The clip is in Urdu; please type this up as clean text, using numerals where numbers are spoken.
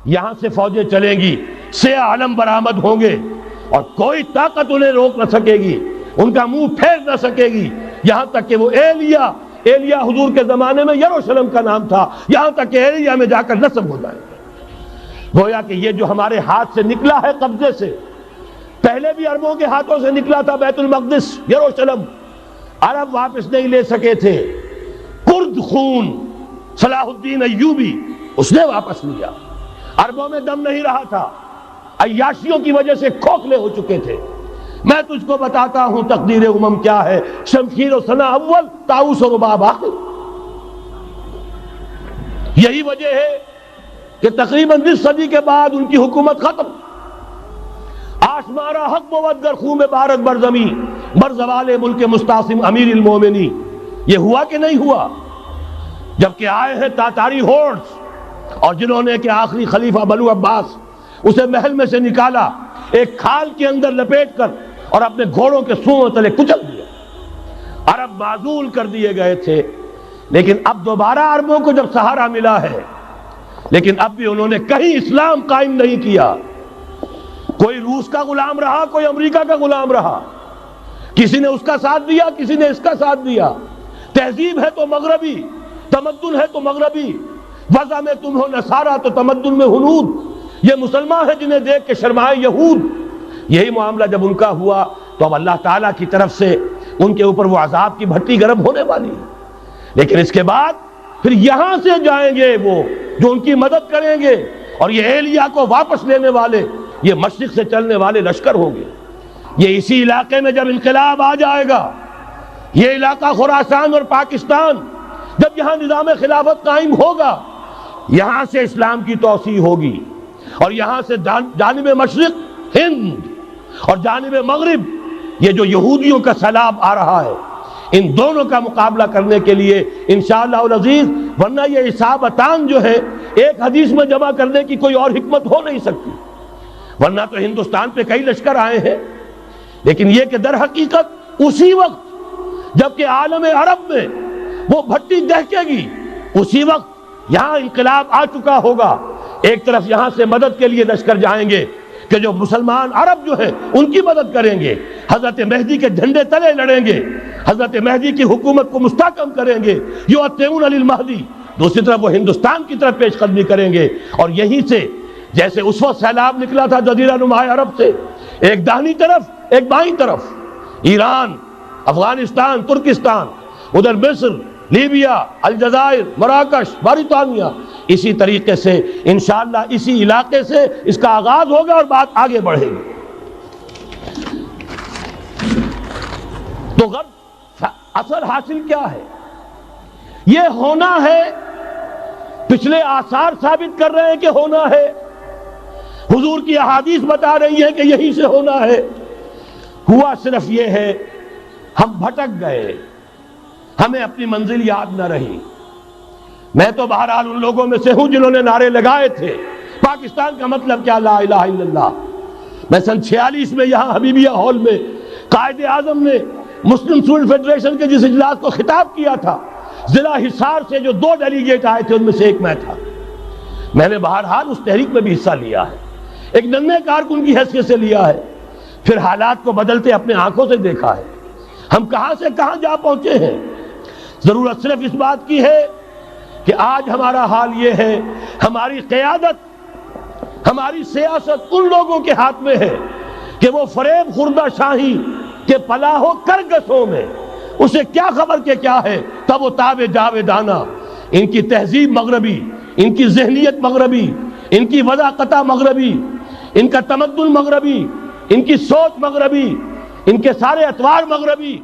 یہاں سے فوجیں چلیں گی، سیاہ علم برآمد ہوں گے، اور کوئی طاقت انہیں روک نہ سکے گی، ان کا منہ پھیر نہ سکے گی، یہاں تک کہ وہ ایلیا حضور کے زمانے میں یروشلم کا نام تھا، یہاں تک کہ ایلیا میں جا کر نصب ہو جائے گا۔ گویا کہ یہ جو ہمارے ہاتھ سے نکلا ہے قبضے سے، پہلے بھی عربوں کے ہاتھوں سے نکلا تھا بیت المقدس، یروشلم، عرب واپس نہیں لے سکے تھے۔ کرد خون صلاح الدین ایوبی اس نے واپس لیا، عربوں میں دم نہیں رہا تھا، عیاشیوں کی وجہ سے کھوکھلے ہو چکے تھے۔ میں تجھ کو بتاتا ہوں تقدیر امم کیا ہے، شمشیر و سنا اول، طاؤس و رباب آخر۔ یہی وجہ ہے کہ تقریباً 20 صدی کے بعد ان کی حکومت ختم۔ آشمارا حق بود گر خون بارک بر زمین، بر زوال ملک مستعصم امیر المومنی۔ یہ ہوا کہ نہیں ہوا؟ جبکہ آئے ہیں تاتاری ہورڈز، اور جنہوں نے کہ آخری خلیفہ بنو عباس اسے محل میں سے نکالا، ایک کھال کے اندر لپیٹ کر، اور اپنے گھوڑوں کے سونوں تلے کچل دیا۔ عرب معزول کر دیے گئے تھے، لیکن اب دوبارہ عربوں کو جب سہارا ملا ہے، لیکن اب بھی انہوں نے کہیں اسلام قائم نہیں کیا۔ کوئی روس کا غلام رہا، کوئی امریکہ کا غلام رہا، کسی نے اس کا ساتھ دیا، کسی نے اس کا ساتھ دیا۔ تہذیب ہے تو مغربی، تمدن ہے تو مغربی، وضع میں تم ہو نصارہ تو تمدن میں ہنود۔ یہ مسلمان ہیں جنہیں دیکھ کے شرمائے یہود۔ یہی معاملہ جب ان کا ہوا تو اب اللہ تعالیٰ کی طرف سے ان کے اوپر وہ عذاب کی بھٹی گرم ہونے والی ہے۔ لیکن اس کے بعد پھر یہاں سے جائیں گے وہ جو ان کی مدد کریں گے، اور یہ ایلیا کو واپس لینے والے یہ مشرق سے چلنے والے لشکر ہوں گے۔ یہ اسی علاقے میں جب انقلاب آ جائے گا، یہ علاقہ خراسان اور پاکستان، جب یہاں نظام خلافت قائم ہوگا، یہاں سے اسلام کی توسیع ہوگی، اور یہاں سے جانب مشرق ہند اور جانب مغرب یہ جو یہودیوں کا سیلاب آ رہا ہے، ان دونوں کا مقابلہ کرنے کے لیے انشاءاللہ العزیز، ورنہ یہ اصابتان جو ہے ایک حدیث میں جمع کرنے کی کوئی اور حکمت ہو نہیں سکتی، ورنہ تو ہندوستان پہ کئی لشکر آئے ہیں۔ لیکن یہ کہ در حقیقت اسی وقت جبکہ عالم عرب میں وہ بھٹی دہکے گی، اسی وقت یہاں انقلاب آ چکا ہوگا۔ ایک طرف یہاں سے مدد کے لیے لشکر جائیں گے کہ جو مسلمان عرب جو ہیں ان کی مدد کریں گے، حضرت مہدی کے جھنڈے تلے لڑیں گے، حضرت مہدی کی حکومت کو مستحکم کریں گے، یؤتون للمہدی۔ دوسری طرف وہ ہندوستان کی طرف پیش قدمی کریں گے، اور یہیں سے جیسے اس وقت سیلاب نکلا تھا جزیرہ نما عرب سے، ایک داہنی طرف ایک بائیں طرف، ایران، افغانستان، ترکستان، ادھر مصر، لیبیا، الجزائر، مراکش، موریطانیہ، اسی طریقے سے انشاءاللہ اسی علاقے سے اس کا آغاز ہوگا اور بات آگے بڑھے گی۔ تو غرب اثر حاصل کیا ہے؟ یہ ہونا ہے، پچھلے آثار ثابت کر رہے ہیں کہ ہونا ہے، حضور کی احادیث بتا رہی ہے کہ یہی سے ہونا ہے۔ ہوا صرف یہ ہے ہم بھٹک گئے، ہمیں اپنی منزل یاد نہ رہی۔ میں تو بہرحال ان لوگوں میں سے ہوں جنہوں نے نعرے لگائے تھے پاکستان کا مطلب کیا، لا الہ الا اللہ۔ میں سن 46 میں یہاں حبیبیہ ہال میں قائد اعظم نے مسلم اسٹوڈنٹ فیڈریشن کے جس اجلاس کو خطاب کیا تھا، ضلع حصار سے جو 2 ڈیلیگیٹ آئے تھے ان میں سے ایک میں تھا۔ میں نے بہرحال اس تحریک میں بھی حصہ لیا ہے، ایک ننھے کارکن کی حیثیت سے لیا ہے، پھر حالات کو بدلتے اپنے آنکھوں سے دیکھا ہے، ہم کہاں سے کہاں جا پہنچے ہیں۔ ضرورت صرف اس بات کی ہے کہ آج ہمارا حال یہ ہے، ہماری قیادت، ہماری سیاست ان لوگوں کے ہاتھ میں ہے کہ وہ فریب خوردہ شاہی کے پلاح و کرگسوں میں اسے کیا خبر کہ کیا ہے، تب وہ تابع جاویدانہ، ان کی تہذیب مغربی، ان کی ذہنیت مغربی، ان کی وضاقتہ مغربی، ان کا تمدن مغربی، ان کی سوچ مغربی، ان کے سارے اطوار مغربی۔